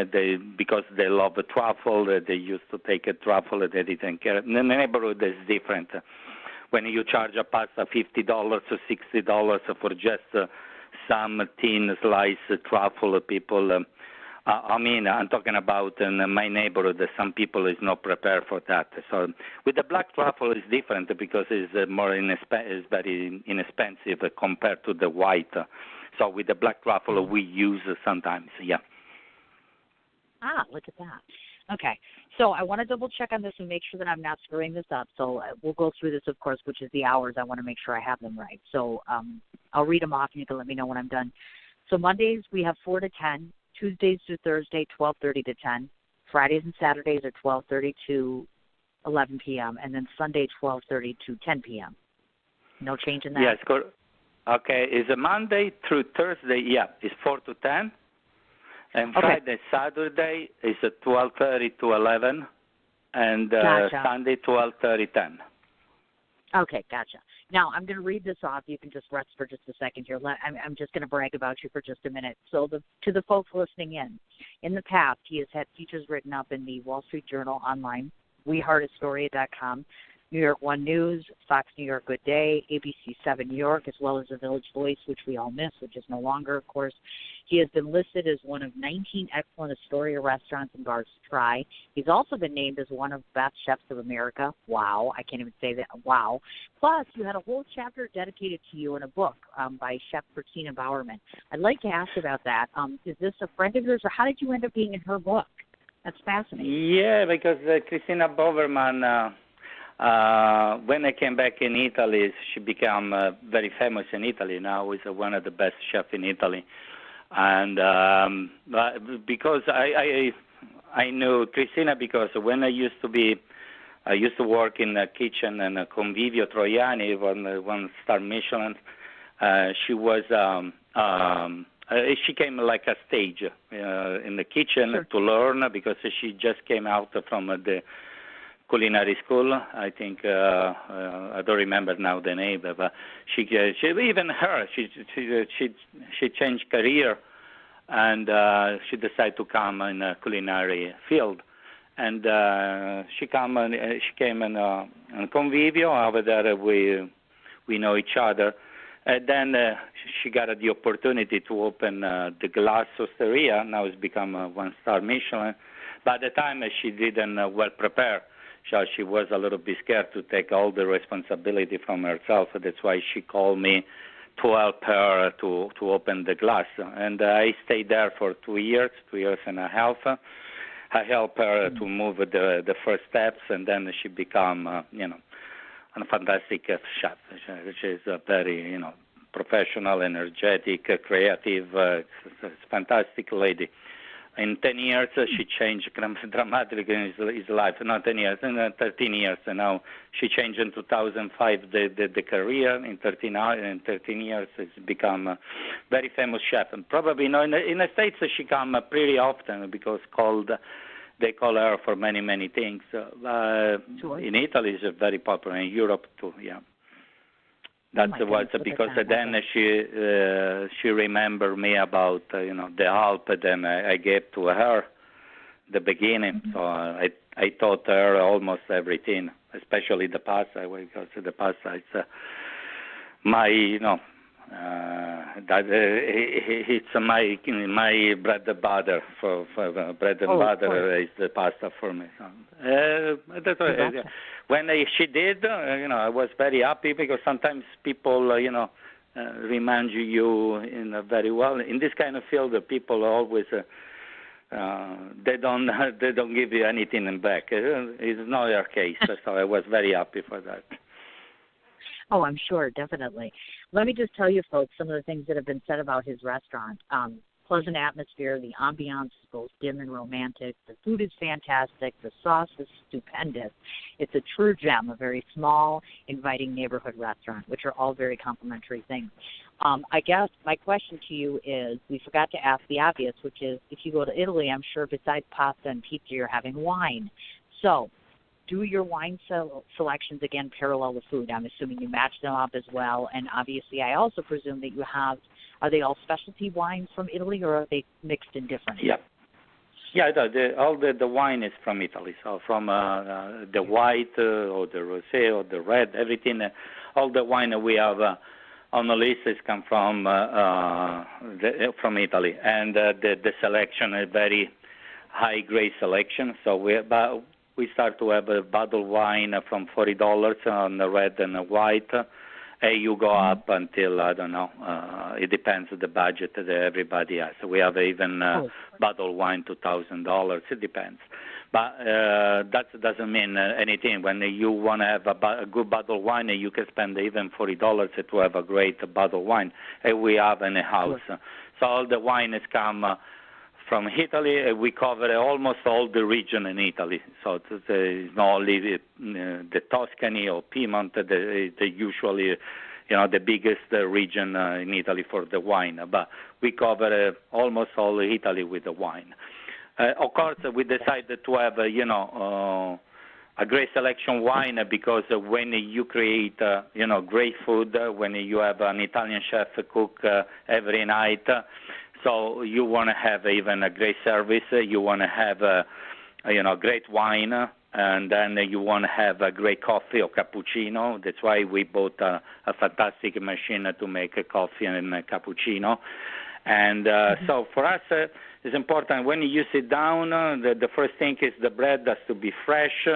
because they love the truffle, they used to take a truffle, they didn't care. In the neighborhood is different. When you charge a pasta $50 or $60 for just some thin slice truffle, people, I'm talking about in my neighborhood, some people is not prepared for that. So with the black truffle is different because it's it's very inexpensive compared to the white. So with the black truffle we use sometimes, yeah. Look at that. Okay, so I want to double check on this and make sure that I'm not screwing this up. So we'll go through this, of course, which is the hours. I want to make sure I have them right. So I'll read them off and you can let me know when I'm done. So Mondays we have 4 to 10. Tuesdays through Thursday, 12:30 to 10. Fridays and Saturdays are 12:30 to 11 p.m. And then Sunday, 12:30 to 10 p.m. No change in that? Yes, okay. Is a Monday through Thursday, yeah, it's 4 to 10. And Friday, Saturday is 12:30 to 11. And Sunday, 12:30 10. Okay, gotcha. Now, I'm going to read this off. You can just rest for just a second here. I'm just going to brag about you for just a minute. So to the folks listening in the past, he has had features written up in the Wall Street Journal online, WeHeartAstoria.com, New York One News, Fox New York Good Day, ABC 7 New York, as well as The Village Voice, which we all miss, which is no longer, of course. He has been listed as one of 19 excellent Astoria restaurants and bars to try. He's also been named as one of best chefs of America. Wow, I can't even say that. Wow. Plus, you had a whole chapter dedicated to you in a book by Chef Christina Bowerman. I'd like to ask about that. Is this a friend of yours, or how did you end up being in her book? That's fascinating. Yeah, because Christina Bowerman, when I came back in Italy, she became very famous in Italy. Now is one of the best chefs in Italy. And because I knew Christina, because when I used to work in the kitchen and Convivio Troiani, one star Michelin. She was she came like a stage in the kitchen to learn, because she just came out from the culinary school. I think I don't remember now the name, but she even her she changed career, and she decided to come in a culinary field, and she came in Convivio. Over there we know each other, and then she got the opportunity to open the Glass Osteria. Now it's become a one-star Michelin. By the time she didn't well prepare. So she was a little bit scared to take all the responsibility from herself. That's why she called me to help her to open the Glass. And I stayed there for 2 years and a half. I helped her to move the first steps, and then she became, a fantastic chef. She is a very, professional, energetic, creative, fantastic lady. In 10 years, she changed dramatically in his life. Not 10 years, in 13 years. And now she changed in 2005 the career. In 13 years, it's become a very famous chef. And probably, in the States, she comes pretty often because they call her for many, many things. In Italy, she's very popular. In Europe, too, yeah. That was because then she remembered me about the help that I gave to her the beginning. So I taught her almost everything, especially the pasta, because the pasta is my that it's my bread and butter for bread and butter is the pasta for me. So, that's what, when she did, I was very happy, because sometimes people, remind you very well. In this kind of field, people always they don't give you anything back. It's not your case, so I was very happy for that. Oh, I'm sure, definitely. Let me just tell you, folks, some of the things that have been said about his restaurant. Pleasant atmosphere, the ambiance is both dim and romantic. The food is fantastic. The sauce is stupendous. It's a true gem, a very small, inviting neighborhood restaurant, which are all very complimentary things. I guess my question to you is, we forgot to ask the obvious, which is, if you go to Italy, I'm sure besides pasta and pizza, you're having wine. So do your wine selections, again, parallel with food? I'm assuming you match them up as well. And obviously, I also presume that you have, are they all specialty wines from Italy, or are they mixed in different? Yeah. Yeah, all the wine is from Italy. So from the white or the rosé or the red, everything, all the wine we have on the list is come from Italy. And the selection is very high grade selection. So we start to have a bottle wine from $40 on the red and the white. You go up until, I don't know, it depends on the budget that everybody has. So we have even bottle wine, $2,000. It depends. But that doesn't mean anything. When you want to have a good bottle wine, you can spend even $40 to have a great bottle wine. We have in the house. So all the wine has come from Italy. We cover almost all the region in Italy. So it's not only the Tuscany or Piedmont, the usually, the biggest region in Italy for the wine. But we cover almost all Italy with the wine. Of course, we decided to have, a great selection wine because when you create, great food, when you have an Italian chef cook every night, so you want to have even a great service, you want to have, great wine, and then you want to have a great coffee or cappuccino. That's why we bought a fantastic machine to make a coffee and a cappuccino. And so for us, it's important when you sit down, the first thing is the bread has to be fresh,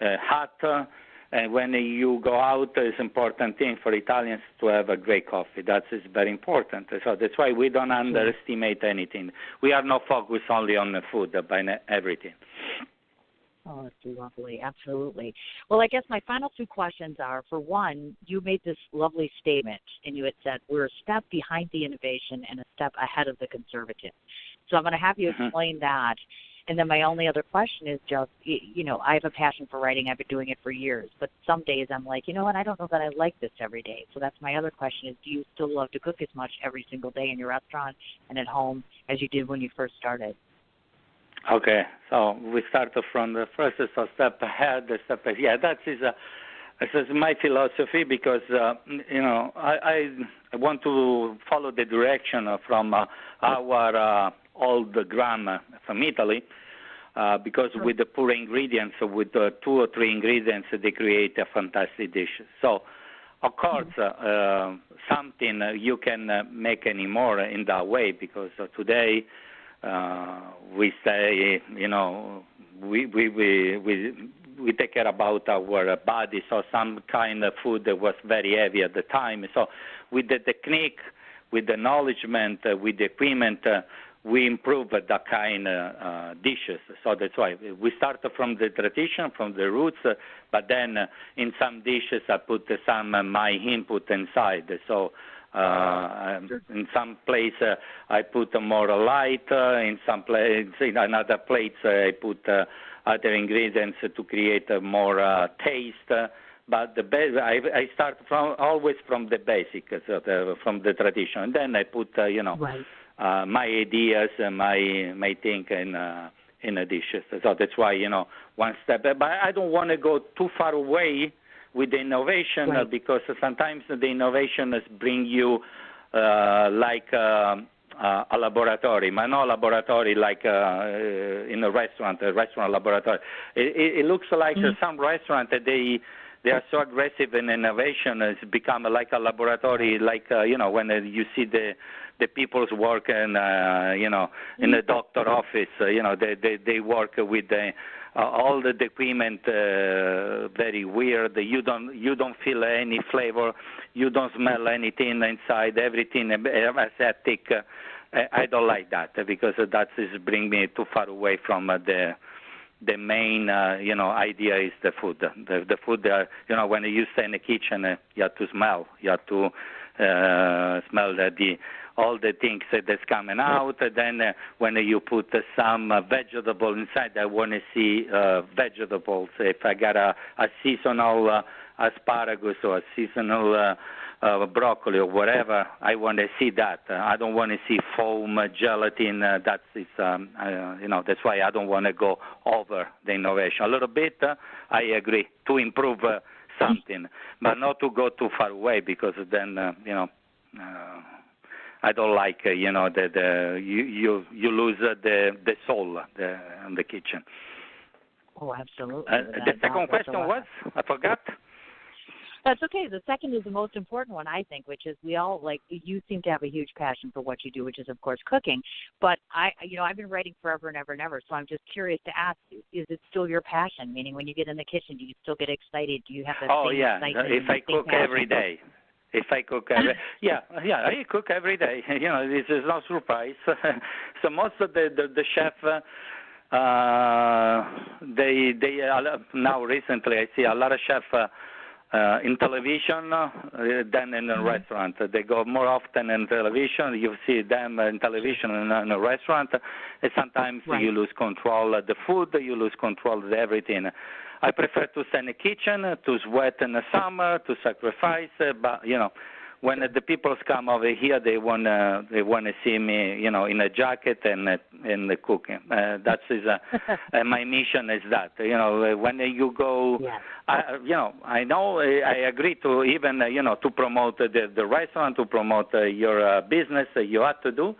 hot, and when you go out, it's important thing for Italians to have a great coffee. That is very important. So that's why we don't underestimate anything. We are not focused only on the food, but everything. Oh, that's lovely. Absolutely. Well, I guess my final two questions are, for one, you made this lovely statement, and you had said, we're a step behind the innovation and a step ahead of the conservative. So I'm going to have you explain that. And then my only other question is just, I have a passion for writing. I've been doing it for years. But some days I'm like, you know what, I don't know that I like this every day. So that's my other question is, do you still love to cook as much every single day in your restaurant and at home as you did when you first started? Okay, so we start from the first step ahead, yeah, that is my philosophy because, I want to follow the direction from our old grandma from Italy because with the poor ingredients, with 2 or 3 ingredients, they create a fantastic dish. So, of course, something you can make anymore in that way because today, we say, we take care about our body. So some kind of food that was very heavy at the time. So with the technique, with the acknowledgement, with the equipment, we improve that kind of dishes. So that's why we start from the tradition, from the roots, but then in some dishes I put some my input inside. So in some place I put more light. In another place I put other ingredients to create more taste. But I start always from the basics, from the tradition, and then I put my ideas, my thing in the dishes. So that's why one step. But I don't want to go too far away with the innovation because sometimes the innovation bring you like a laboratory, but not a laboratory like in a restaurant laboratory. It looks like some restaurant they are so aggressive in innovation. It's become like a laboratory, like when you see the people's work in the doctor office. They work with all the equipment very weird. You don't feel any flavor. You don't smell anything inside. Everything aseptic. I don't like that because that is bring me too far away from the main idea is the food. The food. When you stay in the kitchen, you have to smell. You have to smell all the things that's coming out. Then when you put some vegetable inside, I want to see vegetables. If I got a seasonal asparagus or a seasonal broccoli or whatever, I want to see that. I don't want to see foam, gelatin. That's that's why I don't want to go over the innovation. A little bit, I agree, to improve something, but not to go too far away, because then I don't like you lose the soul in the kitchen. Oh, absolutely. The second question was, I forgot. That's okay. The second is the most important one, I think, which is we all, you seem to have a huge passion for what you do, which is, of course, cooking. But I've been writing forever and ever and ever, so I'm just curious to ask you, is it still your passion? Meaning, when you get in the kitchen, do you still get excited? Do you have that same excitement? If I cook every day. If I cook I cook every day. This is no surprise. So most of the chef, they now recently I see a lot of chefs in television than in a restaurant. They go more often in television. You see them in television and in a restaurant. And sometimes you lose control of the food. You lose control of everything. I prefer to stay in the kitchen, to sweat in the summer, to sacrifice. But when the people come over here, they want to see me, in a jacket and the cooking. That is my mission is that. When you go, I know I agree to even to promote the restaurant, to promote your business. You have to do.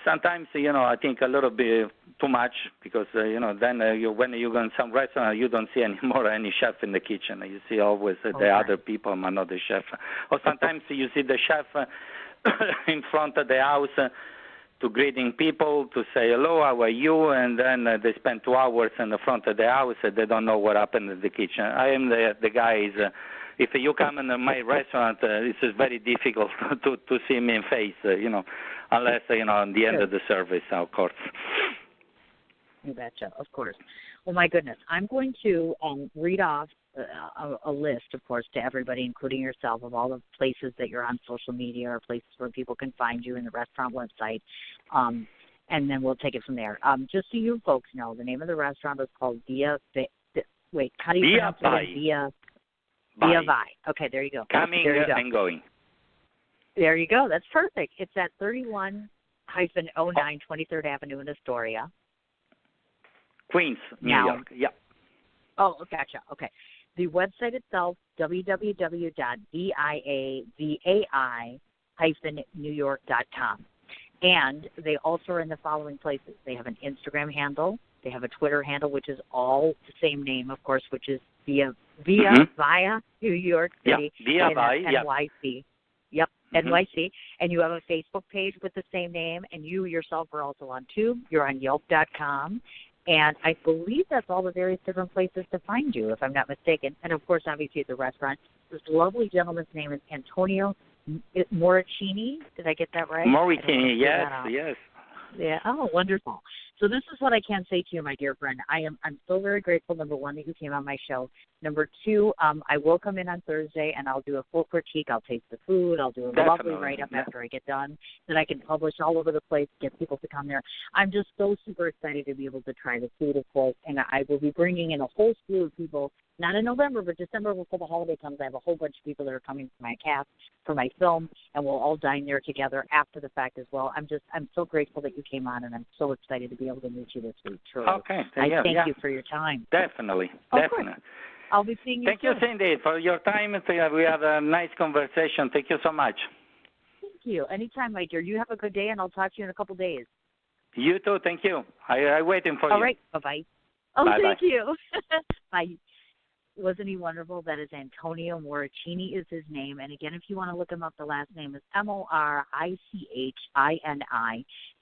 Sometimes I think a little bit too much, because then when you go in some restaurant, you don't see anymore any chef in the kitchen. You see always the other people, but not the chef. Or sometimes you see the chef in front of the house to greeting people, to say hello, how are you, and then they spend 2 hours in the front of the house and they don't know what happened in the kitchen. I am the guy if you come in my restaurant, it's very difficult to see me in face, unless on the end of the service, of course. You betcha, of course. Well, my goodness, I'm going to read off a list, of course, to everybody, including yourself, of all the places that you're on social media or places where people can find you in the restaurant website, and then we'll take it from there. Just so you folks know, the name of the restaurant is called Via how do you pronounce it? Via Vai. Okay, there you go. Coming and going. There you go. That's perfect. It's at 31-09 23rd Avenue in Astoria. Queens, New York. Yeah. Oh, gotcha. Okay. The website itself, www.viavai-newyork.com. And they also are in the following places. They have an Instagram handle. They have a Twitter handle, which is all the same name, of course, which is Via New York City. Yeah, Via Vai, NYC. Yep, NYC. And you have a Facebook page with the same name, and you yourself are also on Tube. You're on Yelp.com. And I believe that's all the various different places to find you, if I'm not mistaken. And, of course, obviously at the restaurant. This lovely gentleman's name is Antonio Morichini. Did I get that right? Morichini, yes. Yeah. Oh, wonderful. So this is what I can say to you, my dear friend. I'm so very grateful, number one, that you came on my show. Number two, I will come in on Thursday, and I'll do a full critique. I'll taste the food. I'll do a lovely write-up after I get done that I can publish all over the place, get people to come there. I'm just so super excited to be able to try the food, of course, and I will be bringing in a whole slew of people, not in November, but December before the holiday comes. I have a whole bunch of people that are coming for my cast, for my film, and we'll all dine there together after the fact as well. I'm so grateful that you came on, and I'm so excited to be able to meet you this week. Truly. Okay. Thank you for your time. Definitely. I'll be seeing you Thank you, Cindy, for your time. We had a nice conversation. Thank you so much. Thank you. Anytime, my dear. You have a good day, and I'll talk to you in a couple days. You too. Thank you. I'm waiting for you. All right. Bye-bye. Oh, bye-bye. Thank you. Bye. Wasn't he wonderful? That is Antonio Morichini is his name. And, again, if you want to look him up, the last name is Morichini.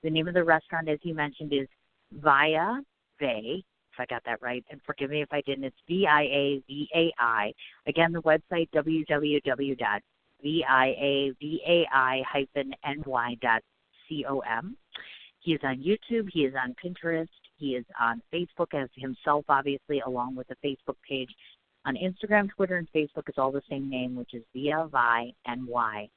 The name of the restaurant, as he mentioned, is Via Vai. If I got that right, and forgive me if I didn't, it's VIAVAI. Again, the website, www.viavai-ny.com. He is on YouTube. He is on Pinterest. He is on Facebook as himself, obviously, along with a Facebook page. On Instagram, Twitter, and Facebook is all the same name, which is Via Vai NY,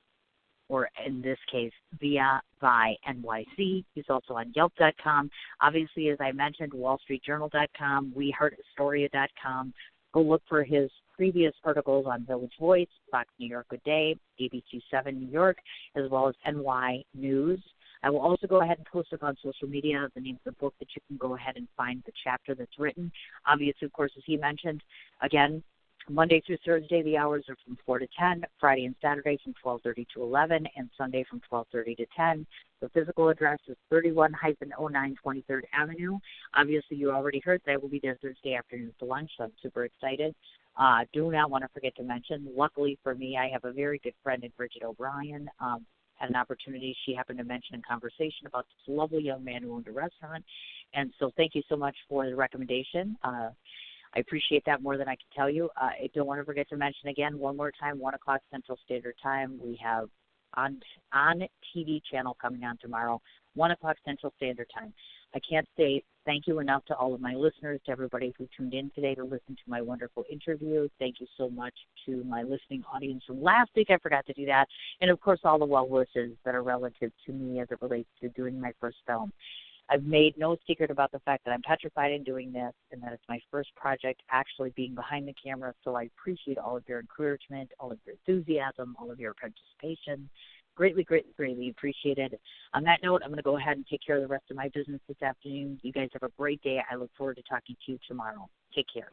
or in this case, Via Vai NYC. He's also on Yelp.com. Obviously, as I mentioned, WallStreetJournal.com, WeHeartAstoria.com. Go look for his previous articles on Village Voice, Fox New York Good Day, ABC 7 New York, as well as NY News. I will also go ahead and post up on social media the name of the book that you can go ahead and find the chapter that's written. Obviously, of course, as he mentioned, again, Monday through Thursday, the hours are from 4 to 10, Friday and Saturday from 12:30 to 11, and Sunday from 12:30 to 10. The physical address is 31-09 23rd Avenue. Obviously, you already heard that I will be there Thursday afternoon for lunch, so I'm super excited. Do not want to forget to mention, luckily for me, I have a very good friend in Bridget O'Brien. Had an opportunity, she happened to mention in conversation about this lovely young man who owned a restaurant. And so thank you so much for the recommendation. I appreciate that more than I can tell you. I don't want to forget to mention again, one more time, 1 o'clock Central Standard Time. We have on TV channel coming on tomorrow, 1 o'clock Central Standard Time. I can't say thank you enough to all of my listeners, to everybody who tuned in today to listen to my wonderful interview. Thank you so much to my listening audience from last week. I forgot to do that. And, of course, all the well wishes that are relative to me as it relates to doing my first film. I've made no secret about the fact that I'm petrified in doing this and that it's my first project actually being behind the camera, so I appreciate all of your encouragement, all of your enthusiasm, all of your participation. Greatly, greatly, greatly appreciated. On that note, I'm going to go ahead and take care of the rest of my business this afternoon. You guys have a great day. I look forward to talking to you tomorrow. Take care.